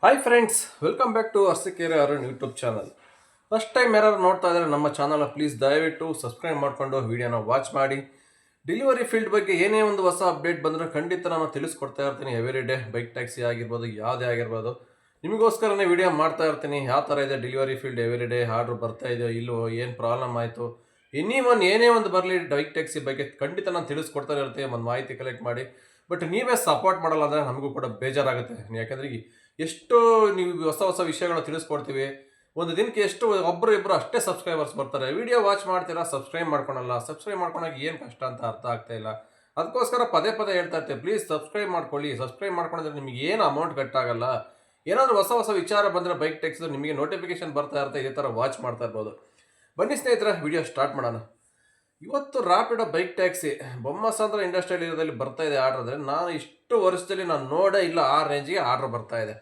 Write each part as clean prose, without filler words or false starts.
Hi friends, welcome back to Arsikere Arun YouTube channel. First time ಯಾರು ನೋಡ್ತಾ ಇದ್ದಾರೆ ನಮ್ಮ ಚಾನಲ್, ಪ್ಲೀಸ್ ದಯವಿಟ್ಟು ಸಬ್ಸ್ಕ್ರೈಬ್ ಮಾಡಿಕೊಂಡು ವಿಡಿಯೋನ ವಾಚ್ ಮಾಡಿ. ಡೆಲಿವರಿ ಫೀಲ್ಡ್ ಬಗ್ಗೆ ಏನೇ ಒಂದು ಹೊಸ ಅಪ್ಡೇಟ್ ಬಂದರೆ ಖಂಡಿತ ನಾನು ತಿಳಿಸ್ಕೊಡ್ತಾ ಇರ್ತೀನಿ. ಎವ್ರಿ ಡೇ ಬೈಕ್ ಟ್ಯಾಕ್ಸಿ ಆಗಿರ್ಬೋದು, ಯಾವುದೇ ಆಗಿರ್ಬೋದು, ನಿಮಗೋಸ್ಕರನೇ ವಿಡಿಯೋ ಮಾಡ್ತಾ ಇರ್ತೀನಿ. ಯಾವ ಥರ ಇದೆ delivery field, every day order ಬರ್ತಾ ಇದೆಯೋ ಇಲ್ಲವೋ, ಏನು ಪ್ರಾಬ್ಲಮ್ ಆಯಿತು, ಏನೇ ಒಂದು ಬರಲಿ ಬೈಕ್ ಟ್ಯಾಕ್ಸಿ ಬಗ್ಗೆ ಖಂಡಿತ ನಾನು ತಿಳಿಸ್ಕೊಡ್ತಾ ಇರ್ತೀನಿ. ಒಂದು ಮಾಹಿತಿ ಕಲೆಕ್ಟ್ ಮಾಡಿ. ಬಟ್ ನೀವೇ ಸಪೋರ್ಟ್ ಮಾಡಲ್ಲ ಅಂದರೆ ನಮಗೂ ಕೂಡ ಬೇಜಾರಾಗುತ್ತೆ. ಯಾಕಂದರೆ ಎಷ್ಟು ನೀವು ಹೊಸ ಹೊಸ ವಿಷಯಗಳನ್ನ ತಿಳಿಸ್ಕೊಡ್ತೀವಿ. ಒಂದು ದಿನಕ್ಕೆ ಎಷ್ಟು ಒಬ್ಬರು ಇಬ್ಬರು ಅಷ್ಟೇ ಸಬ್ಸ್ಕ್ರೈಬರ್ಸ್ ಬರ್ತಾರೆ. ವಿಡಿಯೋ ವಾಚ್ ಮಾಡ್ತೀರಾ, ಸಬ್ಸ್ಕ್ರೈಬ್ ಮಾಡ್ಕೊಳಲ್ಲ. ಸಬ್ಸ್ಕ್ರೈಬ್ ಮಾಡ್ಕೊಳಕ್ಕೆ ಏನು ಕಷ್ಟ ಅಂತ ಅರ್ಥ ಆಗ್ತಾ ಇಲ್ಲ. ಅದಕ್ಕೋಸ್ಕರ ಪದೇ ಪದೇ ಹೇಳ್ತಾ ಇರ್ತೀವಿ, ಪ್ಲೀಸ್ ಸಬ್ಸ್ಕ್ರೈಬ್ ಮಾಡ್ಕೊಳ್ಳಿ. ಸಬ್ಸ್ಕ್ರೈಬ್ ಮಾಡ್ಕೊಂಡ್ರೆ ನಿಮಗೆ ಏನು ಅಮೌಂಟ್ ಕಟ್ಟಾಗಲ್ಲ. ಏನಾದರೂ ಹೊಸ ಹೊಸ ವಿಚಾರ ಬಂದರೆ ಬೈಕ್ ಟ್ಯಾಕ್ಸ್ ನಿಮಗೆ ನೋಟಿಫಿಕೇಶನ್ ಬರ್ತಾ ಇರುತ್ತೆ. ಇದೇ ಥರ ವಾಚ್ ಮಾಡ್ತಾ ಇರ್ಬೋದು. ಬನ್ನಿ ಸ್ನೇಹಿತರೆ, ವಿಡಿಯೋ ಸ್ಟಾರ್ಟ್ ಮಾಡೋಣ. ಇವತ್ತು Rapido bike taxi Bommasandra industrial ಏರಿಯಾದಲ್ಲಿ ಬರ್ತಾ ಇದೆ ಆರ್ಡ್ರ್. ಅಂದರೆ ನಾನು ಇಷ್ಟು ವರ್ಷದಲ್ಲಿ ನಾನು ನೋಡೇ ಇಲ್ಲ ಆ ರೇಂಜಿಗೆ ಆರ್ಡ್ರ್ ಬರ್ತಾ ಇದೆ.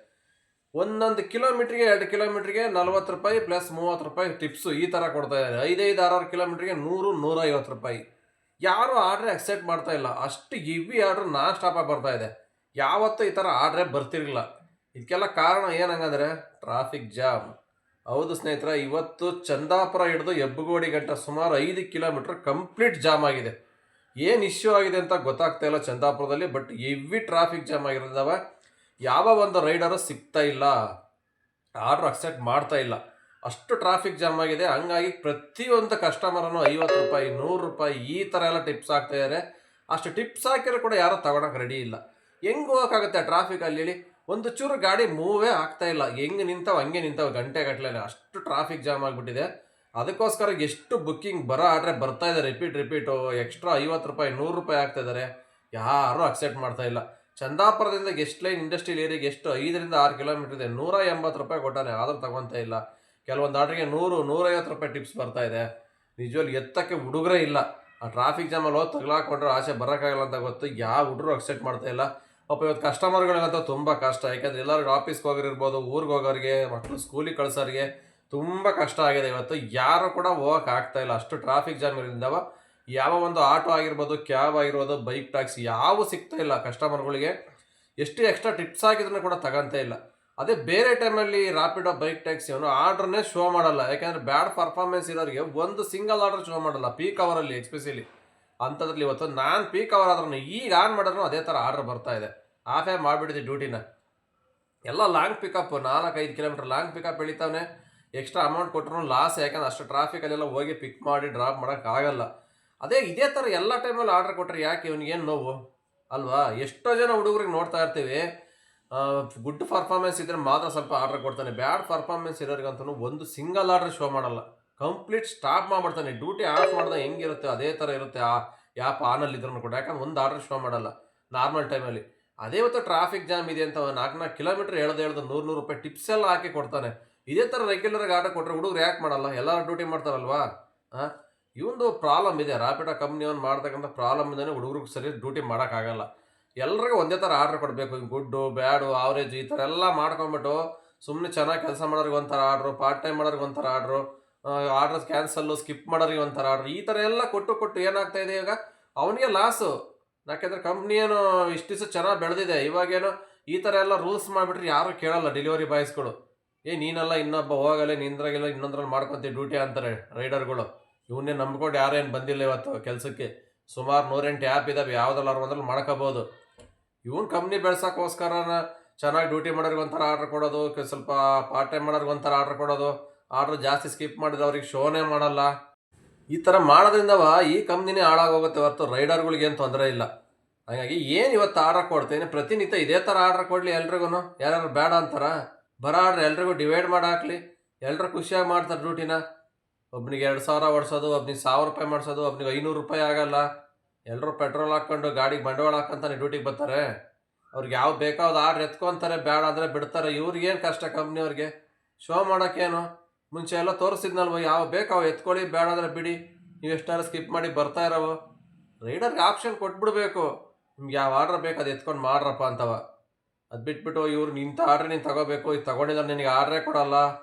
ಒಂದೊಂದು ಕಿಲೋಮೀಟ್ರಿಗೆ 2 ಕಿಲೋಮೀಟ್ರಿಗೆ 40 ರೂಪಾಯಿ ಪ್ಲಸ್ 30 ರೂಪಾಯಿ ಟಿಪ್ಸು ಈ ಥರ ಕೊಡ್ತಾ ಇದ್ದಾರೆ. 5-6 ಕಿಲೋಮೀಟ್ರಿಗೆ 100-150 ರೂಪಾಯಿ. ಯಾರು ಆರ್ಡ್ರೆ ಅಕ್ಸೆಪ್ಟ್ ಮಾಡ್ತಾ ಇಲ್ಲ. ಅಷ್ಟು ಇವಿ ಆರ್ಡ್ರ್ ನಾನ್ ಸ್ಟಾಪಾಗಿ ಬರ್ತಾ ಇದೆ. ಯಾವತ್ತೂ ಈ ಥರ ಆರ್ಡ್ರೇ ಬರ್ತಿರಲಿಲ್ಲ. ಇದಕ್ಕೆಲ್ಲ ಕಾರಣ ಏನಂಗಂದರೆ ಟ್ರಾಫಿಕ್ ಜಾಮ್. ಹೌದು ಸ್ನೇಹಿತರೆ, ಇವತ್ತು ಚಂದಾಪುರ ಹಿಡಿದು ಹೆಬ್ಬಗೋಡಿ ಗಂಟ ಸುಮಾರು 5 ಕಿಲೋಮೀಟ್ರ್ ಕಂಪ್ಲೀಟ್ ಜಾಮ್ ಆಗಿದೆ. ಏನು ಇಶ್ಯೂ ಆಗಿದೆ ಅಂತ ಗೊತ್ತಾಗ್ತಾ ಇಲ್ಲ ಚಂದಾಪುರದಲ್ಲಿ. ಬಟ್ ಹೆವಿ ಟ್ರಾಫಿಕ್ ಜಾಮ್ ಆಗಿರೋದವ. ಯಾವ ಒಂದು ರೈಡರು ಸಿಗ್ತಾ ಇಲ್ಲ, ಆರ್ಡ್ರ್ ಅಕ್ಸೆಪ್ಟ್ ಮಾಡ್ತಾ ಇಲ್ಲ. ಅಷ್ಟು ಟ್ರಾಫಿಕ್ ಜಾಮ್ ಆಗಿದೆ. ಹಂಗಾಗಿ ಪ್ರತಿಯೊಂದು ಕಸ್ಟಮರನ್ನು 50 ರೂಪಾಯಿ 100 ರೂಪಾಯಿ ಈ ಥರ ಎಲ್ಲ ಟಿಪ್ಸ್ ಹಾಕ್ತಾ ಇದ್ದಾರೆ. ಅಷ್ಟು ಟಿಪ್ಸ್ ಹಾಕಿರೋ ಕೂಡ ಯಾರೂ ತಗೊಳಕ್ಕೆ ರೆಡಿ ಇಲ್ಲ. ಹೆಂಗೆ ಹೋಗೋಕ್ಕಾಗುತ್ತೆ ಟ್ರಾಫಿಕಲ್ಲಿ ಹೇಳಿ? ಒಂದು ಚೂರು ಗಾಡಿ ಮೂವೇ ಆಗ್ತಾ ಇಲ್ಲ. ಹೆಂಗೆ ನಿಂತಾವೆ ಹಂಗೆ ನಿಂತಾವೆ ಗಂಟೆಗಟ್ಟಲೆ. ಅಷ್ಟು ಟ್ರಾಫಿಕ್ ಜಾಮ್ ಆಗಿಬಿಟ್ಟಿದೆ. ಅದಕ್ಕೋಸ್ಕರ ಎಷ್ಟು ಬುಕ್ಕಿಂಗ್ ಬರೋ ಆರ್ಡ್ರೆ ಬರ್ತಾ ಇದೆ, ರಿಪೀಟು ಎಕ್ಸ್ಟ್ರಾ 50 ರೂಪಾಯಿ 100 ರೂಪಾಯಿ ಆಗ್ತಾ ಇದ್ದಾರೆ. ಯಾರೂ ಅಕ್ಸೆಪ್ಟ್ ಮಾಡ್ತಾ ಇಲ್ಲ. ಚಂದಾಪುರದಿಂದ ಗೆಸ್ಟ್ ಲೈನ್ ಇಂಡಸ್ಟ್ರಿಯಲ್ ಏರಿಯಾಗೆ ಎಷ್ಟು 5-6 ಕಿಲೋಮೀಟರ್ ಇದೆ. 180 ರೂಪಾಯಿ ಕೊಟ್ಟಾನೆ, ಆದರೂ ತಗೊತಾ ಇಲ್ಲ. ಕೆಲವೊಂದು ಆರ್ಡ್ರಿಗೆ 100-150 ರೂಪಾಯಿ ಟಿಪ್ಸ್ ಬರ್ತಾ ಇದೆ. ನಿಜವಲ್ಲಿ ಎತ್ತಕ್ಕೆ ಹುಡುಗರೇ ಇಲ್ಲ. ಆ ಟ್ರಾಫಿಕ್ ಜಾಮಲ್ಲಿ ಹೋಗಿ ತಗ್ಲಾಕೊಂಡ್ರೆ ಆಚೆ ಬರೋಕ್ಕಾಗಲ್ಲ ಅಂತ ಗೊತ್ತು. ಯಾವ ಹುಡುಗರು ಅಕ್ಸೆಪ್ಟ್ ಮಾಡ್ತಾ ಇಲ್ಲ. ಪಾಪ ಇವತ್ತು ಕಸ್ಟಮರ್ಗಳಿಗಂತೂ ತುಂಬ ಕಷ್ಟ. ಯಾಕೆಂದರೆ ಎಲ್ಲರಿಗೂ ಆಫೀಸ್ಗೆ ಹೋಗಿರ್ಬೋದು, ಊರಿಗೆ ಹೋಗೋರಿಗೆ, ಮಕ್ಕಳು ಸ್ಕೂಲಿಗೆ ಕಳ್ಸೋರಿಗೆ ತುಂಬ ಕಷ್ಟ ಆಗಿದೆ. ಇವತ್ತು ಯಾರು ಕೂಡ ಹೋಗಕ್ಕೆ ಆಗ್ತಾ ಇಲ್ಲ. ಅಷ್ಟು ಟ್ರಾಫಿಕ್ ಜಾಮ್ ಇರೋದ್ರಿಂದ ಯಾವ ಒಂದು ಆಟೋ ಆಗಿರ್ಬೋದು, ಕ್ಯಾಬ್ ಆಗಿರ್ಬೋದು, ಬೈಕ್ ಟ್ಯಾಕ್ಸಿ ಯಾವೂ ಸಿಗ್ತಾ ಇಲ್ಲ ಕಸ್ಟಮರ್ಗಳಿಗೆ. ಎಷ್ಟು ಎಕ್ಸ್ಟ್ರಾ ಟಿಪ್ಸ್ ಆಗಿದ್ರೂ ಕೂಡ ತಗೊಂತೇ ಇಲ್ಲ. ಅದೇ ಬೇರೆ ಟೈಮಲ್ಲಿ ರ್ಯಾಪಿಡೋ ಬೈಕ್ ಟ್ಯಾಕ್ಸಿ ಅವನು ಆರ್ಡ್ರನ್ನೇ ಶೋ ಮಾಡಲ್ಲ. ಯಾಕೆಂದರೆ ಬ್ಯಾಡ್ ಪರ್ಫಾರ್ಮೆನ್ಸ್ ಇರೋರಿಗೆ ಒಂದು ಸಿಂಗಲ್ ಆರ್ಡರ್ ಶೋ ಮಾಡಲ್ಲ, ಪೀಕ್ ಅವರಲ್ಲಿ ಎಸ್ಪೆಷಲಿ. ಅಂಥದ್ರಲ್ಲಿ ಇವತ್ತು ನಾನು ಪೀಕ್ ಅವರ್ ಆದ್ರೂ ಈಗ ಆನ್ ಮಾಡಿದ್ರು ಅದೇ ಥರ ಆರ್ಡ್ರ್ ಬರ್ತಾ ಇದೆ. ಆಫೇ ಮಾಡಿಬಿಟ್ಟಿದೆ ಡ್ಯೂಟಿನ. ಎಲ್ಲ long pickup, 4-5 kilometre long pickup ಎಳಿತಾವನೆ. ಎಕ್ಸ್ಟ್ರಾ ಅಮೌಂಟ್ ಕೊಟ್ಟರು ಲಾಸ್. ಯಾಕಂದ್ರೆ ಅಷ್ಟು ಟ್ರಾಫಿಕಲ್ಲೆಲ್ಲ ಹೋಗಿ ಪಿಕ್ ಮಾಡಿ ಡ್ರಾಪ್ ಮಾಡೋಕ್ಕಾಗಲ್ಲ. ಇದೇ ಥರ ಎಲ್ಲ ಟೈಮಲ್ಲಿ ಆರ್ಡ್ರ್ ಕೊಟ್ಟರೆ ಯಾಕೆ ಇವನಿಗೇನು ನೋವು ಅಲ್ವಾ? ಎಷ್ಟೋ ಜನ ಹುಡುಗರಿಗೆ ನೋಡ್ತಾ ಇರ್ತೀವಿ, ಗುಡ್ ಪರ್ಫಾರ್ಮೆನ್ಸ್ ಇದ್ದರೆ ಮಾತ್ರ ಸ್ವಲ್ಪ ಆರ್ಡ್ರ್ ಕೊಡ್ತಾನೆ. ಬ್ಯಾಡ್ ಪರ್ಫಾರ್ಮೆನ್ಸ್ ಇರೋರಿಗಂತೂ ಒಂದು ಸಿಂಗಲ್ ಆರ್ಡ್ರ್ ಶೋ ಮಾಡಲ್ಲ. ಕಂಪ್ಲೀಟ್ ಸ್ಟಾಪ್ ಮಾಡಿಬಿಡ್ತಾನೆ. ಡ್ಯೂಟಿ ಆಫ್ ಮಾಡಿದಾಗ ಹೆಂಗಿರುತ್ತೆ ಅದೇ ಥರ ಇರುತ್ತೆ ಆ ಆ್ಯಪ್ ಆನಲ್ಲಿ ಇದ್ರೂ ಕೂಡ. ಯಾಕಂದ್ರೆ ಒಂದು ಆರ್ಡ್ರ್ ಶೋ ಮಾಡಲ್ಲ ನಾರ್ಮಲ್ ಟೈಮಲ್ಲಿ. ಅದೇ ಇವತ್ತು ಟ್ರಾಫಿಕ್ ಜಾಮ್ ಇದೆ ಅಂತ 4-4 ಕಿಲೋಮೀಟ್ರ್ ಎಳ್ದು 100-100 ರೂಪಾಯಿ ಟಿಪ್ಸ್ ಎಲ್ಲ ಹಾಕಿ ಕೊಡ್ತಾನೆ. ಇದೇ ಥರ ರೆಗ್ಯುಲರಾಗಿ ಆರ್ಡರ್ ಕೊಟ್ಟರೆ ಹುಡುಗರು ಯಾಕೆ ಮಾಡಲ್ಲ? ಎಲ್ಲರೂ ಡ್ಯೂಟಿ ಮಾಡ್ತಾರಲ್ವಾ? ಇವೊಂದು ಪ್ರಾಬ್ಲಮ್ ಇದೆ. ರ್ಯಾಪಿಡೋ ಕಂಪ್ನಿಯವ್ನು ಮಾಡ್ತಕ್ಕಂಥ ಪ್ರಾಬ್ಲಮ್ ಇಂದನೇ ಹುಡುಗರಿಗೆ ಸರಿ ಡ್ಯೂಟಿ ಮಾಡೋಕ್ಕಾಗಲ್ಲ. ಎಲ್ರಿಗೂ ಒಂದೇ ಥರ ಆರ್ಡ್ರ್ ಕೊಡಬೇಕು. ಗುಡ್ಡು ಬ್ಯಾಡು ಆವ್ರೇಜ್ ಈ ಥರ ಎಲ್ಲ ಮಾಡ್ಕೊಂಬಿಟ್ಟು ಸುಮ್ಮನೆ ಚೆನ್ನಾಗಿ ಕೆಲಸ ಮಾಡೋರಿಗೆ ಒಂಥರ ಆರ್ಡ್ರು, ಪಾರ್ಟ್ ಟೈಮ್ ಮಾಡೋರಿಗೆ ಒಂಥರ ಆರ್ಡ್ರು, ಆರ್ಡ್ರ್ ಕ್ಯಾನ್ಸಲ್ಲು, ಸ್ಕಿಪ್ ಮಾಡೋರಿಗೆ ಒಂಥರ ಆರ್ಡ್ರು, ಈ ಥರ ಎಲ್ಲ ಕೊಟ್ಟು ಏನಾಗ್ತಾ ಇದೆ ಈಗ ಅವನಿಗೆ ಲಾಸು. ಯಾಕೆಂದರೆ ಕಂಪ್ನಿ ಏನು ಇಷ್ಟು ದಿವಸ ಚೆನ್ನಾಗಿ ಬೆಳೆದಿದೆ. ಇವಾಗೇನು ಈ ಥರ ಎಲ್ಲ ರೂಲ್ಸ್ ಮಾಡಿಬಿಟ್ರೆ ಯಾರೂ ಕೇಳಲ್ಲ ಡೆಲಿವರಿ ಬಾಯ್ಸ್ಗಳು. ನೀನೆಲ್ಲ ಇನ್ನೊಬ್ಬ ಹೋಗಲ್ಲ, ನಿಂದ್ರಾಗಿಲ್ಲ, ಇನ್ನೊಂದ್ರಲ್ಲಿ ಮಾಡ್ಕೊತೀವಿ ಡ್ಯೂಟಿ ಅಂತಾರೆ ರೈಡರ್ಗಳು. ಇವನ್ನೇ ನಂಬ್ಕೊಂಡು ಯಾರೇನು ಬಂದಿಲ್ಲ ಇವತ್ತು ಕೆಲಸಕ್ಕೆ. ಸುಮಾರು 108 ಆ್ಯಪ್ ಇದ್ದಾವೆ, ಯಾವುದಲ್ಲಾರು ಒಂದ್ರಲ್ಲಿ ಮಾಡ್ಕೋಬೋದು. ಇವನು ಕಂಪ್ನಿ ಬೆಳ್ಸೋಕ್ಕೋಸ್ಕರ ಚೆನ್ನಾಗಿ ಡ್ಯೂಟಿ ಮಾಡೋರಿಗೆ ಒಂಥರ ಆರ್ಡ್ರ್ ಕೊಡೋದು, ಸ್ವಲ್ಪ ಪಾರ್ಟ್ ಟೈಮ್ ಮಾಡೋರಿಗೆ ಒಂಥರ ಆರ್ಡ್ರ್ ಕೊಡೋದು, ಆರ್ಡ್ರ್ ಜಾಸ್ತಿ ಸ್ಕಿಪ್ ಮಾಡಿದ್ರೆ ಅವ್ರಿಗೆ ಶೋನೇ ಮಾಡಲ್ಲ. ಈ ಥರ ಮಾಡೋದ್ರಿಂದ ಈ ಕಂಪ್ನಿನೇ ಹಾಳಾಗೋಗುತ್ತೆ ಹೊರತು ರೈಡರ್ಗಳಿಗೇನು ತೊಂದರೆ ಇಲ್ಲ. ಹಾಗಾಗಿ ಏನು ಇವತ್ತು ಆರ್ಡ್ರ್ ಕೊಡ್ತೇನೆ, ಪ್ರತಿನಿತ್ಯ ಇದೇ ಥರ ಆರ್ಡ್ರ್ ಕೊಡಲಿ ಎಲ್ರಿಗೂ. ಯಾರು ಬೇಡ ಅಂತಾರ? ಬರೋ ಆರ್ಡ್ರ್ ಎಲ್ರಿಗೂ ಡಿವೈಡ್ ಮಾಡಿ ಹಾಕ್ಲಿ. ಎಲ್ಲರೂ ಖುಷಿಯಾಗಿ ಮಾಡ್ತಾರೆ ಡ್ಯೂಟಿನ. ಒಬ್ನಿಗೆ 2,000 ಓಡಿಸೋದು, ಒಬ್ನಿಗೆ 1,000 ರೂಪಾಯಿ ಮಾಡಿಸೋದು, ಒಬ್ನಿಗೆ 500 ರೂಪಾಯಿ ಆಗಲ್ಲ. ಎಲ್ಲರೂ ಪೆಟ್ರೋಲ್ ಹಾಕ್ಕೊಂಡು ಗಾಡಿಗೆ ಬಂಡವಾಳ ಹಾಕ್ಕೊಂತಾನೆ ಡ್ಯೂಟಿಗೆ ಬರ್ತಾರೆ. ಅವ್ರಿಗೆ ಯಾವ ಬೇಕಾದ ಆರ್ಡ್ರ್ ಎತ್ಕೊತಾರೆ, ಬೇಡ ಅಂದರೆ ಬಿಡ್ತಾರೆ. ಇವ್ರಿಗೇನು ಕಷ್ಟ ಕಂಪ್ನಿಯವ್ರಿಗೆ? ಶೋ ಮಾಡೋಕ್ಕೇನು? ಮುಂಚೆ ಎಲ್ಲ ತೋರಿಸಿದ್ನಲ್ವ, ಯಾವ ಬೇಕಾವು ಎತ್ಕೊಳ್ಳಿ, ಬೇಡ ಅಂದರೆ ಬಿಡಿ, ನೀವು ಎಷ್ಟಾರು ಸ್ಕಿಪ್ ಮಾಡಿ ಬರ್ತಾ ಇರೋವು. ರೈಡರ್ಗೆ ಆಪ್ಷನ್ ಕೊಟ್ಬಿಡ್ಬೇಕು, ನಿಮ್ಗೆ ಯಾವ ಆರ್ಡ್ರ್ ಬೇಕು ಅದು ಎತ್ಕೊಂಡು ಮಾಡ್ರಪ್ಪ ಅಂತವ. ಅದು ಬಿಟ್ಬಿಟ್ಟು ಇವ್ರು ಇಂಥ ಆರ್ಡ್ರ್ ನೀನು ತಗೋಬೇಕು, ಇದು ತಗೊಂಡಿದ್ರೆ ನಿನಗೆ ಆರ್ಡ್ರೇ ಕೊಡಲ್ಲ,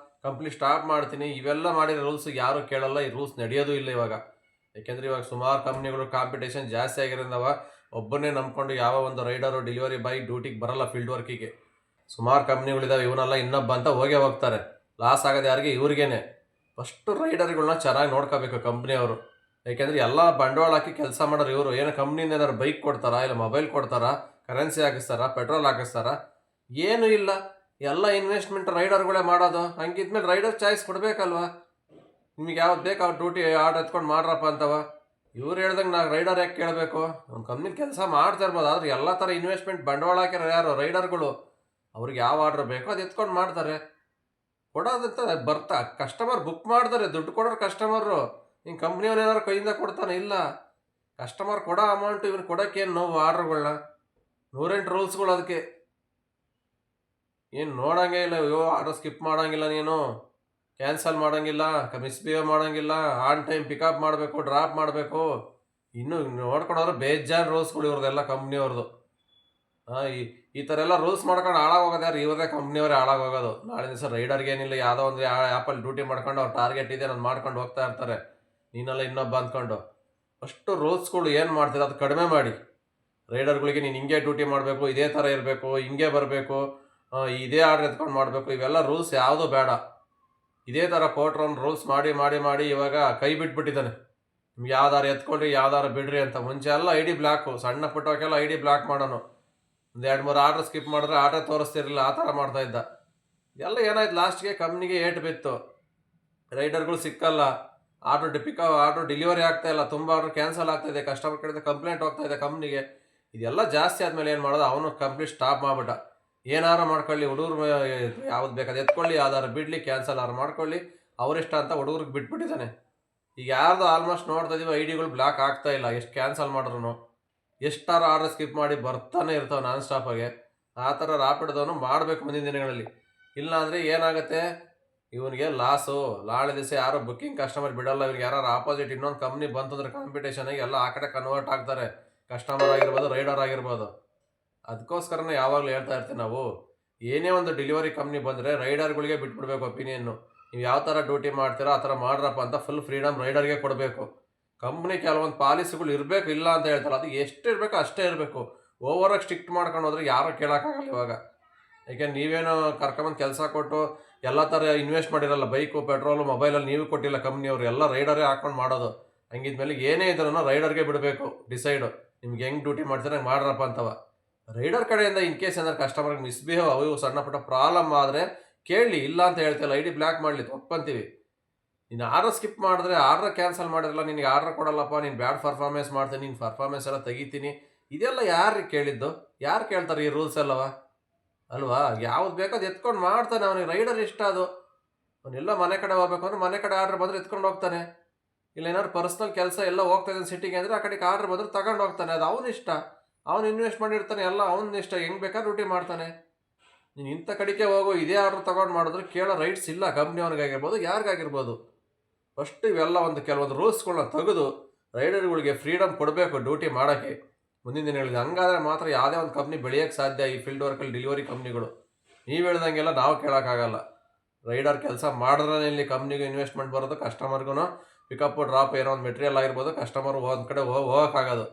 ಕಂಪ್ನಿ ಸ್ಟಾಪ್ ಮಾಡ್ತೀನಿ, ಇವೆಲ್ಲ ಮಾಡಿರೋ ರೂಲ್ಸ್ ಯಾರೂ ಕೇಳಲ್ಲ. ಈ ರೂಲ್ಸ್ ನಡೆಯೋದು ಇಲ್ಲ ಇವಾಗ. ಯಾಕೆಂದರೆ ಇವಾಗ ಸುಮಾರು ಕಂಪ್ನಿಗಳು ಕಾಂಪಿಟೇಷನ್ ಜಾಸ್ತಿ ಆಗಿರೋದವ. ಒಬ್ಬನೇ ನಂಬ್ಕೊಂಡು ಯಾವ ಒಂದು ರೈಡರು ಡೆಲಿವರಿ ಬಾಯ್ ಡ್ಯೂಟಿಗೆ ಬರಲ್ಲ ಫೀಲ್ಡ್ ವರ್ಕಿಗೆ. ಸುಮಾರು ಕಂಪ್ನಿಗಳಿದಾವೆ, ಇವನೆಲ್ಲ ಇನ್ನೊಬ್ಬ ಅಂತ ಹೋಗೇ ಹೋಗ್ತಾರೆ. ಲಾಸ್ ಆಗೋದು ಯಾರಿಗೆ? ಇವ್ರಿಗೇನೆ. ಫಸ್ಟು ರೈಡರ್ಗಳನ್ನ ಚೆನ್ನಾಗಿ ನೋಡ್ಕೋಬೇಕು ಕಂಪ್ನಿಯವರು. ಯಾಕೆಂದರೆ ಎಲ್ಲ ಬಂಡವಾಳ ಹಾಕಿ ಕೆಲಸ ಮಾಡೋರು ಇವರು. ಏನೋ ಕಂಪ್ನಿಯಿಂದ ಏನಾದ್ರು ಬೈಕ್ ಕೊಡ್ತಾರಾ, ಇಲ್ಲ ಮೊಬೈಲ್ ಕೊಡ್ತಾರಾ, ಕರೆನ್ಸಿ ಹಾಕಿಸ್ತಾರಾ, ಪೆಟ್ರೋಲ್ ಹಾಕಿಸ್ತಾರಾ? ಏನೂ ಇಲ್ಲ. ಎಲ್ಲ ಇನ್ವೆಸ್ಟ್ಮೆಂಟ್ ರೈಡರ್ಗಳೇ ಮಾಡೋದು. ಹಂಗಿದ್ಮೇಲೆ ರೈಡರ್ ಚಾಯ್ಸ್ ಕೊಡಬೇಕಲ್ವಾ? ನಿಮಗೆ ಯಾವ್ದು ಬೇಕು ಅವ್ರು ಡ್ಯೂಟಿ ಆರ್ಡರ್ ಎತ್ಕೊಂಡು ಮಾಡ್ರಪ್ಪ ಅಂತವ. ಇವ್ರು ಹೇಳ್ದಂಗೆ ನಾವು ರೈಡರ್ ಯಾಕೆ ಕೇಳಬೇಕು? ಒಂದು ಕಂಪ್ನಿಲಿ ಕೆಲಸ ಮಾಡ್ತಾ ಇರ್ಬೋದು, ಆದರೆ ಎಲ್ಲ ಥರ ಇನ್ವೆಸ್ಟ್ಮೆಂಟ್ ಬಂಡವಾಳ ಹಾಕಿರೋ ಯಾರು? ರೈಡರ್ಗಳು. ಅವ್ರಿಗೆ ಯಾವ ಆರ್ಡ್ರ್ ಬೇಕೋ ಅದು ಎತ್ಕೊಂಡು ಮಾಡ್ತಾರೆ. ಕೊಡೋದಂತ ಬರ್ತಾ ಕಸ್ಟಮರ್ ಬುಕ್ ಮಾಡ್ತಾರೆ, ದುಡ್ಡು ಕೊಡೋರು ಕಸ್ಟಮರು. ಹಿಂಗೆ ಕಂಪ್ನಿಯವ್ರು ಏನಾರು ಕೈಯಿಂದ ಕೊಡ್ತಾನೆ? ಇಲ್ಲ. ಕಸ್ಟಮರ್ ಕೊಡೋ ಅಮೌಂಟು ಇವ್ನು ಕೊಡೋಕ್ಕೇನು ನೋವು ಆರ್ಡ್ರುಗಳನ್ನ? 108 ರೂಲ್ಸ್ಗಳು ಅದಕ್ಕೆ. ಏನು ನೋಡೋಂಗೇ ಇಲ್ಲ. ಅಯ್ಯೋ, ಆರ್ಡರ್ ಸ್ಕಿಪ್ ಮಾಡೋಂಗಿಲ್ಲ, ನೀನು ಕ್ಯಾನ್ಸಲ್ ಮಾಡೋಂಗಿಲ್ಲ, ಮಿಸ್ಬಿಹೇವ್ ಮಾಡೋಂಗಿಲ್ಲ, ಆನ್ ಟೈಮ್ ಪಿಕಪ್ ಮಾಡಬೇಕು, ಡ್ರಾಪ್ ಮಾಡಬೇಕು. ಇನ್ನೂ ನೋಡ್ಕೊಂಡವ್ರೆ ಬೇಜಾನ್ ರೂಲ್ಸ್ಗಳು ಇವ್ರದ್ದೆಲ್ಲ ಕಂಪ್ನಿಯವ್ರದ್ದು. ಈ ಈ ಥರ ಎಲ್ಲ ರೂಲ್ಸ್ ಮಾಡ್ಕೊಂಡು ಹಾಳಾಗೋಗೋದು ಯಾರು? ಇವರೇ ಕಂಪ್ನಿಯವರೇ ಹಾಳಾಗೋಗೋದು. ನಾಳೆ ದಿವಸ ರೈಡರ್ಗೆ ಏನಿಲ್ಲ, ಯಾವುದೋ ಒಂದು ಆ್ಯಪಲ್ಲಿ ಡ್ಯೂಟಿ ಮಾಡ್ಕೊಂಡು ಅವ್ರು ಟಾರ್ಗೆಟ್ ಇದೆ ನಾನು ಮಾಡ್ಕೊಂಡು ಹೋಗ್ತಾ ಇರ್ತಾರೆ. ನೀನೆಲ್ಲ ಇನ್ನೊಬ್ಬ ಅಂದ್ಕೊಂಡು. ಅಷ್ಟು ರೂಲ್ಸ್ಗಳು ಏನು ಮಾಡ್ತೀರ ಅದು ಕಡಿಮೆ ಮಾಡಿ. ರೈಡರ್ಗಳಿಗೆ ನೀನು ಹಿಂಗೆ ಡ್ಯೂಟಿ ಮಾಡಬೇಕು, ಇದೇ ಥರ ಇರಬೇಕು, ಹಿಂಗೆ ಬರಬೇಕು, ಇದೇ ಆರ್ಡ್ರ್ ಎತ್ಕೊಂಡು ಮಾಡಬೇಕು, ಇವೆಲ್ಲ ರೂಲ್ಸ್ ಯಾವುದೂ ಬೇಡ. ಇದೇ ಥರ ಕೋರ್ಟ್ರನ್ನ ರೂಲ್ಸ್ ಮಾಡಿ ಮಾಡಿ ಮಾಡಿ ಇವಾಗ ಕೈ ಬಿಟ್ಬಿಟ್ಟಿದ್ದಾನೆ. ನಿಮ್ಗೆ ಯಾವ್ದಾರು ಎತ್ಕೊಳ್ರಿ, ಯಾವ್ದಾರು ಬಿಡ್ರಿ ಅಂತ. ಮುಂಚೆ ಎಲ್ಲ ಐ ಡಿ ಬ್ಲಾಕು, ಸಣ್ಣ ಪುಟ್ಟವಕ್ಕೆಲ್ಲ ಐ ಡಿ ಬ್ಲಾಕ್ ಮಾಡೋನು. ಒಂದು 2-3 ಆರ್ಡ್ರ್ ಸ್ಕಿಪ್ ಮಾಡಿದ್ರೆ ಆರ್ಡ್ರೇ ತೋರಿಸ್ತಿರಲಿಲ್ಲ, ಆ ಥರ ಮಾಡ್ತಾಯಿದ್ದ. ಎಲ್ಲ ಏನಾಯ್ತು ಲಾಸ್ಟ್ಗೆ? ಕಂಪ್ನಿಗೆ ಏಟು ಬಿತ್ತು. ರೈಡರ್ಗಳು ಸಿಕ್ಕಲ್ಲ, ಆರ್ಡ್ರ್ ಡೆಲಿವರಿ ಆಗ್ತಾಯಿಲ್ಲ, ತುಂಬ ಆರ್ಡ್ರ್ ಕ್ಯಾನ್ಸಲ್ ಆಗ್ತಾಯಿದೆ, ಕಸ್ಟಮರ್ ಕಡೆಯಿಂದ ಕಂಪ್ಲೇಂಟ್ ಹೋಗ್ತಾಯಿದೆ ಕಂಪ್ನಿಗೆ. ಇದೆಲ್ಲ ಜಾಸ್ತಿ ಆದಮೇಲೆ ಏನು ಮಾಡೋದು? ಅವನು ಕಂಪ್ಲೀಟ್ ಸ್ಟಾಪ್ ಮಾಡಿಬಿಟ್ಟ. ಏನಾರು ಮಾಡ್ಕೊಳ್ಳಿ, ಹುಡುಗರು ಯಾವ್ದು ಬೇಕಾದ್ರೆ ಎತ್ಕೊಳ್ಳಿ, ಯಾವ್ದಾರು ಬಿಡಲಿ, ಕ್ಯಾನ್ಸಲ್ ಆರು ಮಾಡ್ಕೊಳ್ಳಿ, ಅವರಿಷ್ಟ ಅಂತ ಹುಡುಗರಿಗೆ ಬಿಟ್ಬಿಟ್ಟಿದ್ದಾನೆ. ಈಗ ಯಾರ್ದು ಆಲ್ಮೋಸ್ಟ್ ನೋಡ್ತಾ ಇದೀವಿ, ಐ ಡಿಗಳು ಬ್ಲಾಕ್ ಆಗ್ತಾಯಿಲ್ಲ. ಎಷ್ಟು ಕ್ಯಾನ್ಸಲ್ ಮಾಡಿದ್ರು ಎಷ್ಟಾರು ಆರ್ಡರ್ ಸ್ಕಿಪ್ ಮಾಡಿ ಬರ್ತಾನೆ ಇರ್ತಾವೆ ನಾನ್ ಸ್ಟಾಪಾಗೆ. ಆ ಥರ ರಾಪಿಡ್ದವನು ಮಾಡಬೇಕು ಮುಂದಿನ ದಿನಗಳಲ್ಲಿ. ಇಲ್ಲಾಂದರೆ ಏನಾಗುತ್ತೆ? ಇವನಿಗೆ ಲಾಸು. ನಾಳೆ ದಿವಸ ಯಾರೋ ಬುಕ್ಕಿಂಗ್ ಕಸ್ಟಮರ್ ಬಿಡಲ್ಲ. ಇವ್ರಿಗೆ ಯಾರು ಆಪೋಸಿಟ್ ಇನ್ನೊಂದು ಕಂಪ್ನಿ ಬಂತಂದ್ರೆ ಕಾಂಪಿಟೇಷನ್ ಆಗಿ ಎಲ್ಲ ಆ ಕಡೆ ಕನ್ವರ್ಟ್ ಆಗ್ತಾರೆ. ಕಸ್ಟಮರ್ ಆಗಿರ್ಬೋದು, ರೈಡರ್ ಆಗಿರ್ಬೋದು. ಅದಕ್ಕೋಸ್ಕರನೇ ಯಾವಾಗಲೂ ಹೇಳ್ತಾ ಇರ್ತೀವಿ ನಾವು, ಏನೇ ಒಂದು ಡೆಲಿವರಿ ಕಂಪ್ನಿ ಬಂದರೆ ರೈಡರ್ಗಳಿಗೆ ಬಿಟ್ಬಿಡ್ಬೇಕು ಒಪಿನಿಯನ್ನು. ನೀವು ಯಾವ ಥರ ಡ್ಯೂಟಿ ಮಾಡ್ತೀರೋ ಆ ಥರ ಮಾಡ್ರಪ್ಪ ಅಂತ ಫುಲ್ ಫ್ರೀಡಮ್ ರೈಡರ್ಗೆ ಕೊಡಬೇಕು. ಕಂಪ್ನಿ ಕೆಲವೊಂದು ಪಾಲಿಸಿಗಳು ಇರಬೇಕು, ಇಲ್ಲ ಅಂತ ಹೇಳ್ತಾರೆ. ಅದು ಎಷ್ಟು ಇರಬೇಕು ಅಷ್ಟೇ ಇರಬೇಕು. ಓವರಾಗಿ ಸ್ಟ್ರಿಕ್ಟ್ ಮಾಡ್ಕೊಂಡು ಹೋದ್ರೆ ಯಾರೂ ಕೇಳೋಕ್ಕಾಗಲ್ಲ ಇವಾಗ. ಯಾಕೆಂದ್ರೆ ನೀವೇನು ಕರ್ಕೊಂಬಂದು ಕೆಲಸ ಕೊಟ್ಟು ಎಲ್ಲ ಥರ ಇನ್ವೆಸ್ಟ್ ಮಾಡಿರಲ್ಲ, ಬೈಕು, ಪೆಟ್ರೋಲು, ಮೊಬೈಲಲ್ಲಿ ನೀವು ಕೊಟ್ಟಿಲ್ಲ ಕಂಪ್ನಿಯವರು, ಎಲ್ಲ ರೈಡರೇ ಹಾಕ್ಕೊಂಡು ಮಾಡೋದು. ಹಂಗಿದ್ಮೇಲೆ ಏನೇ ಇದ್ರೂ ರೈಡರ್ಗೆ ಬಿಡಬೇಕು ಡಿಸೈಡು. ನಿಮ್ಗೆ ಹೆಂಗೆ ಡ್ಯೂಟಿ ಮಾಡ್ತೀರ ಹಂಗೆ ಮಾಡ್ರಪ್ಪ ಅಂತವ. ರೈಡರ್ ಕಡೆಯಿಂದ ಇನ್ ಕೇಸ್ ಏನಾದ್ರು ಕಸ್ಟಮರ್ಗೆ ಮಿಸ್ಬಿಹೇವ್ ಅವು ಸಣ್ಣ ಪುಟ್ಟ ಪ್ರಾಬ್ಲಮ್ ಆದರೆ ಕೇಳಲಿ, ಇಲ್ಲ ಅಂತ ಹೇಳ್ತಿಲ್ಲ, ಐ ಡಿ ಬ್ಲಾಕ್ ಮಾಡಲಿ, ಒಪ್ಕೊಂತೀವಿ. ನೀನು ಆರ್ಡರ್ ಸ್ಕಿಪ್ ಮಾಡಿದ್ರೆ, ಆರ್ಡರ್ ಕ್ಯಾನ್ಸಲ್ ಮಾಡಿದ್ರಲ್ಲ, ನಿನಗೆ ಆರ್ಡರ್ ಕೊಡಲ್ಲಪ್ಪ, ನೀನು ಬ್ಯಾಡ್ ಪರ್ಫಾರ್ಮೆನ್ಸ್ ಮಾಡ್ತೀನಿ, ನಿನ್ನ ಪರ್ಫಾರ್ಮೆನ್ಸ್ ಎಲ್ಲ ತೆಗಿತೀನಿ, ಇದೆಲ್ಲ ಯಾರಿಗೆ ಕೇಳಿದ್ದು? ಯಾರು ಕೇಳ್ತಾರೆ ಈ ರೂಲ್ಸ್ ಎಲ್ಲವ? ಅಲ್ವಾ? ಯಾವ್ದು ಬೇಕೋ ಅದು ಎತ್ಕೊಂಡು ಮಾಡ್ತಾನೆ. ಅವನಿಗೆ ರೈಡರ್ ಇಷ್ಟ ಅದು. ಅವನೆಲ್ಲ ಮನೆ ಕಡೆ ಹೋಗ್ಬೇಕು ಅಂದ್ರೆ ಮನೆ ಕಡೆ ಆರ್ಡ್ರ್ ಬಂದರೆ ಎತ್ಕೊಂಡು ಹೋಗ್ತಾನೆ. ಇಲ್ಲ ಏನಾದ್ರು ಪರ್ಸ್ನಲ್ ಕೆಲಸ ಎಲ್ಲ ಹೋಗ್ತಾ ಇದ್ದಾನೆ ಸಿಟಿಗೆ ಅಂದರೆ ಆ ಕಡೆಗೆ ಆರ್ಡ್ರ್ ಬಂದರೆ ತಗೊಂಡು ಹೋಗ್ತಾನೆ. ಅದು ಅವನ ಇಷ್ಟ. ಅವನು ಇನ್ವೆಸ್ಟ್ ಮಾಡಿರ್ತಾನೆ, ಎಲ್ಲ ಅವನ ಇಷ್ಟ, ಹೆಂಗೆ ಬೇಕಾದ್ರೆ ಡ್ಯೂಟಿ ಮಾಡ್ತಾನೆ. ನೀನು ಇಂಥ ಕಡೆಗೆ ಹೋಗೋ ಇದೇ ಆರ್ಡ್ರ್ ತೊಗೊಂಡು ಮಾಡಿದ್ರೆ ಕೇಳೋ ರೈಟ್ಸ್ ಇಲ್ಲ ಕಂಪ್ನಿಯವನಿಗಾಗಿರ್ಬೋದು, ಯಾರಿಗಾಗಿರ್ಬೋದು. ಫಸ್ಟ್ ಇವೆಲ್ಲ ಕೆಲವೊಂದು ರೂಲ್ಸ್ಗಳನ್ನ ತೆಗೆದು ರೈಡರ್ಗಳಿಗೆ ಫ್ರೀಡಮ್ ಕೊಡಬೇಕು ಡ್ಯೂಟಿ ಮಾಡೋಕ್ಕೆ ಮುಂದಿನ ದಿನಗಳಲ್ಲಿ. ಹಂಗಾದ್ರೆ ಮಾತ್ರ ಯಾವುದೇ ಒಂದು ಕಂಪ್ನಿ ಬೆಳೆಯೋಕ್ಕೆ ಸಾಧ್ಯ. ಈ ಫೀಲ್ಡ್ ವರ್ಕಲ್ಲಿ ಡೆಲಿವರಿ ಕಂಪ್ನಿಗಳು ನೀವು ಹೇಳ್ದಂಗೆಲ್ಲ ನಾವು ಕೇಳೋಕ್ಕಾಗಲ್ಲ. ರೈಡರ್ ಕೆಲಸ ಮಾಡಿದ್ರೆ ಇಲ್ಲಿ ಕಂಪ್ನಿಗೆ ಇನ್ವೆಸ್ಟ್ಮೆಂಟ್ ಬರೋದು, ಕಸ್ಟಮರ್ಗೂ ಪಿಕಪ್ ಡ್ರಾಪ್ ಏನೋ ಒಂದು ಮೆಟೀರಿಯಲ್ ಆಗಿರ್ಬೋದು, ಕಸ್ಟಮರ್ ಒಂದು ಕಡೆ ಹೋಗೋಕ್ಕಾಗೋದು.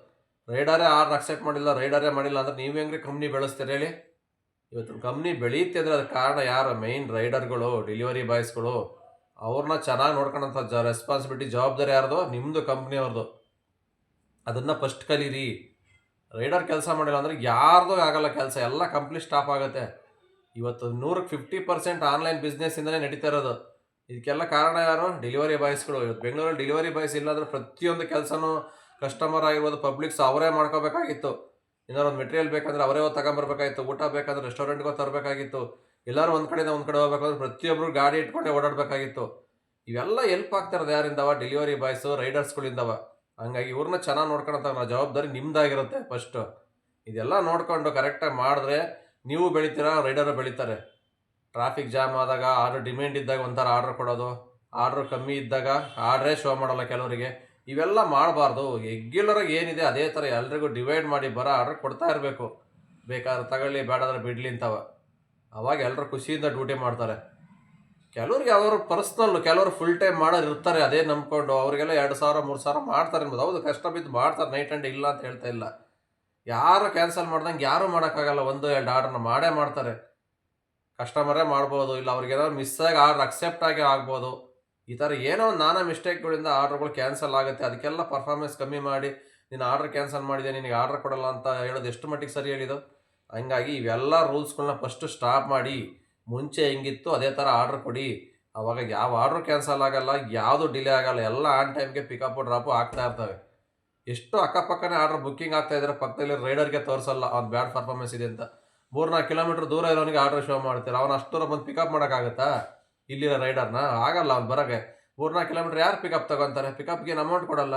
ರೈಡರೇ ಆರ್ಡ್ರ್ ಅಕ್ಸೆಪ್ಟ್ ಮಾಡಿಲ್ಲ, ರೈಡರೇ ಮಾಡಿಲ್ಲ ಅಂದರೆ ನೀವು ಹೆಂಗ್ರಿ ಕಂಪ್ನಿ ಬೆಳೆಸ್ತೀರಿ ಹೇಳಿ? ಇವತ್ತು ಕಂಪ್ನಿ ಬೆಳೆಯುತ್ತೆ ಅಂದರೆ ಅದಕ್ಕೆ ಕಾರಣ ಯಾರು? ಮೇಯ್ನ್ ರೈಡರ್ಗಳು, ಡೆಲಿವರಿ ಬಾಯ್ಸ್ಗಳು. ಅವ್ರನ್ನ ಚೆನ್ನಾಗಿ ನೋಡ್ಕೊಳ್ಳೋಂಥ ರೆಸ್ಪಾನ್ಸಿಬಿಲಿಟಿ, ಜವಾಬ್ದಾರಿ ಯಾರ್ದು? ನಿಮ್ಮದು, ಕಂಪ್ನಿಯವ್ರದ್ದು. ಅದನ್ನು ಫಸ್ಟ್ ಕಲೀರಿ. ರೈಡರ್ ಕೆಲಸ ಮಾಡಿಲ್ಲ ಅಂದರೆ ಯಾರ್ದು ಆಗಲ್ಲ ಕೆಲಸ, ಎಲ್ಲ ಕಂಪ್ಲೀಟ್ ಸ್ಟಾಪ್ ಆಗುತ್ತೆ. ಇವತ್ತು 100ಕ್ಕೆ 50% ಆನ್ಲೈನ್ ಬಿಸ್ನೆಸ್ಸಿಂದಲೇ ನಡೀತಾ ಇರೋದು. ಇದಕ್ಕೆಲ್ಲ ಕಾರಣ ಯಾರು? ಡೆಲಿವರಿ ಬಾಯ್ಸ್ಗಳು. ಇವತ್ತು ಬೆಂಗಳೂರಲ್ಲಿ ಡೆಲಿವರಿ ಬಾಯ್ಸ್ ಇಲ್ಲಾಂದರೆ ಪ್ರತಿಯೊಂದು ಕೆಲಸನೂ ಕಸ್ಟಮರ್ ಆಗಿರ್ಬೋದು, ಪಬ್ಲಿಕ್ಸ್ ಅವರೇ ಮಾಡ್ಕೋಬೇಕಾಗಿತ್ತು. ಏನಾದ್ರು ಒಂದು ಮೆಟೀರಿಯಲ್ ಬೇಕಂದ್ರೆ ಅವರೇ ಹೋಗಿ ತಗೊಂಬರ್ಬೇಕಾಗಿತ್ತು. ಊಟ ಬೇಕಂದ್ರೆ ರೆಸ್ಟೋರೆಂಟ್ಗೆ ತರಬೇಕಾಗಿತ್ತು. ಎಲ್ಲರೂ ಒಂದು ಕಡೆಯಿಂದ ಒಂದು ಕಡೆ ಹೋಗ್ಬೇಕಂದ್ರೆ ಪ್ರತಿಯೊಬ್ಬರು ಗಾಡಿ ಇಟ್ಕೊಂಡೇ ಓಡಾಡಬೇಕಾಗಿತ್ತು. ಇವೆಲ್ಲ ಹೆಲ್ಪ್ ಆಗ್ತಿರೋದು ಯಾರಿಂದವ? Delivery boys, ರೈಡರ್ಸ್ಗಳಿಂದವ. ಹಂಗಾಗಿ ಇವ್ರನ್ನ ಚೆನ್ನಾಗಿ ನೋಡ್ಕೊಳಂತ ಜವಾಬ್ದಾರಿ ನಿಮ್ದಾಗಿರುತ್ತೆ ಫಸ್ಟು. ಇದೆಲ್ಲ ನೋಡಿಕೊಂಡು ಕರೆಕ್ಟಾಗಿ ಮಾಡಿದ್ರೆ ನೀವು ಬೆಳಿತೀರಾ, ರೈಡರು ಬೆಳೀತಾರೆ. ಟ್ರಾಫಿಕ್ ಜಾಮ್ ಆದಾಗ, ಆರ್ಡ್ರ್ ಡಿಮ್ಯಾಂಡ್ ಇದ್ದಾಗ ಒಂಥರ ಆರ್ಡ್ರ್ ಕೊಡೋದು, ಆರ್ಡ್ರ್ ಕಮ್ಮಿ ಇದ್ದಾಗ ಆರ್ಡ್ರೇ ಶೋ ಮಾಡೋಲ್ಲ ಕೆಲವರಿಗೆ. ಇವೆಲ್ಲ ಮಾಡಬಾರ್ದು. ರೆಗ್ಯುಲರಾಗಿ ಏನಿದೆ ಅದೇ ಥರ ಎಲ್ರಿಗೂ ಡಿವೈಡ್ ಮಾಡಿ ಬರೋ ಆರ್ಡ್ರ್ ಕೊಡ್ತಾ ಇರಬೇಕು. ಬೇಕಾದ್ರೆ ತಗೊಳ್ಳಿ, ಬೇಡಾದ್ರೆ ಬಿಡಲಿ ಅಂತವ. ಅವಾಗ ಎಲ್ಲರೂ ಖುಷಿಯಿಂದ ಡ್ಯೂಟಿ ಮಾಡ್ತಾರೆ. ಕೆಲವ್ರಿಗೆ ಅವರು ಪರ್ಸ್ನಲ್ಲು, ಕೆಲವರು ಫುಲ್ ಟೈಮ್ ಮಾಡೋರು ಇರ್ತಾರೆ, ಅದೇ ನಂಬ್ಕೊಂಡು ಅವರಿಗೆಲ್ಲ 2,000 3,000 ಮಾಡ್ತಾರೆ ಅನ್ಬೋದು. ಹೌದು, ಕಷ್ಟ ಬಿದ್ದು ಮಾಡ್ತಾರೆ, ನೈಟ್ ಆ್ಯಂಡ್ ಇಲ್ಲ ಅಂತ ಹೇಳ್ತಾ ಇಲ್ಲ. ಯಾರು ಕ್ಯಾನ್ಸಲ್ ಮಾಡ್ದಂಗೆ ಯಾರೂ ಮಾಡೋಕ್ಕಾಗಲ್ಲ. 1-2 ಆರ್ಡ್ರನ್ನ ಮಾಡೇ ಮಾಡ್ತಾರೆ. ಕಸ್ಟಮರೇ ಮಾಡ್ಬೋದು, ಇಲ್ಲ ಅವ್ರಿಗೇನಾದ್ರು ಮಿಸ್ ಆಗಿ ಆರ್ಡ್ರ್ ಅಕ್ಸೆಪ್ಟ್ ಆಗಿ ಆಗ್ಬೋದು. ಈ ಥರ ಏನೋ ಒಂದು ನಾನಾ ಮಿಸ್ಟೇಕ್ಗಳಿಂದ ಆರ್ಡ್ರ್ಗಳು ಕ್ಯಾನ್ಸಲ್ ಆಗುತ್ತೆ. ಅದಕ್ಕೆಲ್ಲ ಪರ್ಫಾರ್ಮೆನ್ಸ್ ಕಮ್ಮಿ ಮಾಡಿ ನೀನು ಆರ್ಡ್ರ್ ಕ್ಯಾನ್ಸಲ್ ಮಾಡಿದೆ, ನಿನಗೆ ಆರ್ಡ್ರ್ ಕೊಡಲ್ಲ ಅಂತ ಹೇಳೋದು ಎಷ್ಟು ಮಟ್ಟಿಗೆ ಸರಿ ಹೇಳಿದ್ದು? ಹಂಗಾಗಿ ಇವೆಲ್ಲ ರೂಲ್ಸ್ಗಳನ್ನ ಫಸ್ಟು ಸ್ಟಾಪ್ ಮಾಡಿ, ಮುಂಚೆ ಹೆಂಗಿತ್ತು ಅದೇ ಥರ ಆರ್ಡ್ರ್ ಕೊಡಿ. ಆವಾಗ ಯಾವ ಆರ್ಡ್ರು ಕ್ಯಾನ್ಸಲ್ ಆಗಲ್ಲ, ಯಾವುದು ಡಿಲೇ ಆಗಲ್ಲ, ಎಲ್ಲ ಆನ್ ಟೈಮ್ಗೆ ಪಿಕಪ್ಪು ಡ್ರಾಪು ಆಗ್ತಾ ಇರ್ತವೆ. ಎಷ್ಟು ಅಕ್ಕಪಕ್ಕನೇ ಆರ್ಡ್ರ್ ಬುಕ್ಕಿಂಗ್ ಆಗ್ತಾ ಇದ್ದಾರೆ, ಪಕ್ಕದಲ್ಲಿ ರೈಡರ್ಗೆ ತೋರಿಸಲ್ಲ ಅವ್ನು ಬ್ಯಾಡ್ ಪರ್ಫಾರ್ಮೆನ್ಸ್ ಇದೆ ಅಂತ. 3-4 ಕಿಲೋಮೀಟ್ರ್ ದೂರ ಇರೋನಿಗೆ ಆರ್ಡ್ರ್ ಶೋ ಮಾಡ್ತೀರ, ಅವ್ನು ಅಷ್ಟು ದೂರ ಬಂದು ಪಿಕಪ್ ಮಾಡೋಕ್ಕಾಗತ್ತಾ ಇಲ್ಲಿರೋ ರೈಡರ್ನ? ಆಗಲ್ಲ. ಅವ್ನು ಬರೋಕ್ಕೆ 3-4 ಕಿಲೋಮೀಟ್ರ್ ಯಾರು ಪಿಕಪ್ ತಗೊತಾರೆ? ಪಿಕಪ್ಗೆ ಏನು ಅಮೌಂಟ್ ಕೊಡಲ್ಲ.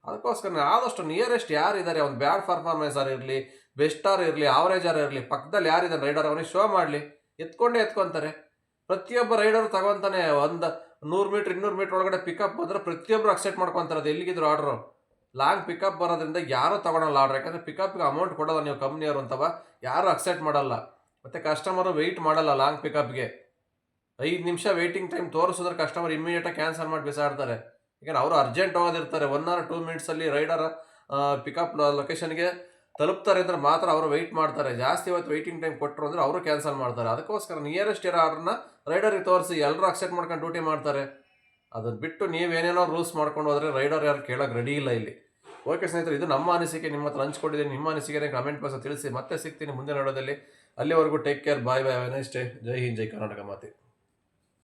ಅದಕ್ಕೋಸ್ಕರ ಆದಷ್ಟು ನಿಯರೆಸ್ಟ್ ಯಾರಿದ್ದಾರೆ, ಅವ್ನು ಬ್ಯಾಡ್ ಪರ್ಫಾರ್ಮೆನ್ಸರ್ ಇರಲಿ, ಬೆಸ್ಟಾರ್ ಇರಲಿ, ಆವ್ರೇಜಾರ್ ಇರಲಿ, ಪಕ್ಕದಲ್ಲಿ ಯಾರಿದ್ದಾರೆ ರೈಡರ್ ಅವನಿಗೆ ಶೋ ಮಾಡಲಿ, ಎತ್ಕೊಂತಾರೆ. ಪ್ರತಿಯೊಬ್ಬ ರೈಡರು ತಗೊತಾನೆ. ಒಂದು 100 ಮೀಟ್ರ್ 200 ಮೀಟ್ರ್ ಒಳಗಡೆ ಪಿಕಪ್ ಬಂದರೆ ಪ್ರತಿಯೊಬ್ಬರು ಅಕ್ಸೆಪ್ಟ್ ಮಾಡ್ಕೊತಾರೆ. ಅದು ಎಲ್ಲಿಗಿದ್ರು ಆರ್ಡ್ರು ಲಾಂಗ್ ಪಿಕಪ್ ಬರೋದ್ರಿಂದ ಯಾರೂ ತೊಗೊಳಲ್ಲ ಆರ್ಡ್ರ್. ಯಾಕಂದರೆ ಪಿಕಪ್ಗೆ ಅಮೌಂಟ್ ಕೊಡೋಲ್ಲ ನೀವು ಕಂಪ್ನಿಯವರು ಅಂತವ, ಯಾರೂ ಅಕ್ಸೆಪ್ಟ್ ಮಾಡಲ್ಲ. ಮತ್ತು ಕಸ್ಟಮರು ವೆಯ್ಟ್ ಮಾಡಲ್ಲ ಲಾಂಗ್ ಪಿಕಪ್ಗೆ. 5 ನಿಮಿಷ ವೆಯ್ಟಿಂಗ್ ಟೈಮ್ ತೋರಿಸಿದ್ರೆ ಕಸ್ಟಮರ್ ಇಮ್ಮಿಡಿಯೇಟಾಗಿ ಕ್ಯಾನ್ಸಲ್ ಮಾಡಿ ಬಿಸಾಡ್ತಾರೆ. ಯಾಕಂದ್ರೆ ಅವರು ಅರ್ಜೆಂಟ್ ಹೋಗೋದಿರ್ತಾರೆ. 1 ಆರ್ 2 ಮಿನಿಟ್ಸಲ್ಲಿ ರೈಡರ್ ಪಿಕಪ್ ಲೊಕೇಶನ್ಗೆ ತಲುಪ್ತಾರೆ ಅಂದರೆ ಮಾತ್ರ ಅವರು ವೆಯ್ಟ್ ಮಾಡ್ತಾರೆ. ಜಾಸ್ತಿ ಹೊತ್ತು ವೆಯ್ಟಿಂಗ್ ಟೈಮ್ ಕೊಟ್ಟರು ಅಂದರೆ ಅವರು ಕ್ಯಾನ್ಸಲ್ ಮಾಡ್ತಾರೆ. ಅದಕ್ಕೋಸ್ಕರ ನಿಯರೆಸ್ಟ್ ಇರೋ ಆರ್ಡ್ರನ್ನ ರೈಡರಿಗೆ ತೋರಿಸಿ, ಎಲ್ಲರೂ ಅಕ್ಸೆಪ್ಟ್ ಮಾಡ್ಕೊಂಡು ಡ್ಯೂಟಿ ಮಾಡ್ತಾರೆ. ಅದನ್ನು ಬಿಟ್ಟು ನೀವೇನೇನೋ ರೂಲ್ಸ್ ಮಾಡ್ಕೊಂಡು ಹೋದರೆ ರೈಡರ್ ಯಾರು ಕೇಳೋಕೆ ರೆಡಿ ಇಲ್ಲ ಇಲ್ಲಿ. ಓಕೆ ಸ್ನೇಹಿತರೆ, ಇದು ನಮ್ಮ ಅನಿಸಿಕೆ, ನಿಮ್ಮ ಹತ್ರ ಹಂಚ್ಕೊಂಡಿದ್ದೀನಿ. ನಿಮ್ಮ ಅನಿಸಿಕೆನೇ ಕಮೆಂಟ್ ಬಾಕ್ಸಲ್ಲಿ ತಿಳಿಸಿ. ಮತ್ತೆ ಸಿಗ್ತೀನಿ ಮುಂದಿನ ನೋಡೋದಲ್ಲಿ. ಅಲ್ಲಿವರೆಗೂ ಟೇಕ್ ಕೇರ್, ಬಾಯ್ ಬಾಯ್, ನೈಸ್ ಡೇ. ಜೈ ಹಿಂದ್, ಜೈ ಕರ್ನಾಟಕ ಮಾತೆ.